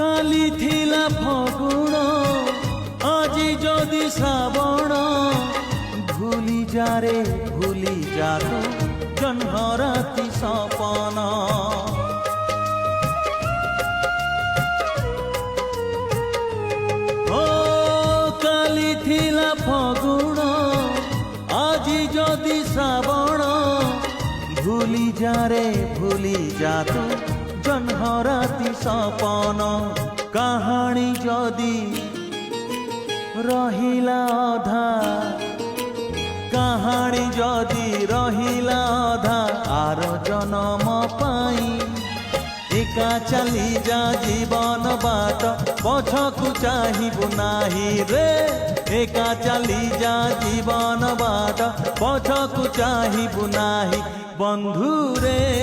কালি থিলা ফগুণ আজি যদি শ্রাবণ ভুলি যা রে ভুলি যা তো জহ্ন রাতি সপন ও কালি থিলা ফগুণ আজি যদি শ্রাবণ ভুলি যা রে ভুলি যা তো জহ্ন রাতি সপন কাহাণী যদি রহিলা অধা কাহাণী যদি রহিলা অধা আর জনম পাই একা চালি যা জীবন বাট পছকু চাহিবু নাহি রে একা চালি যা জীবন বাট পছকু চাহিবু নাহি বন্ধু রে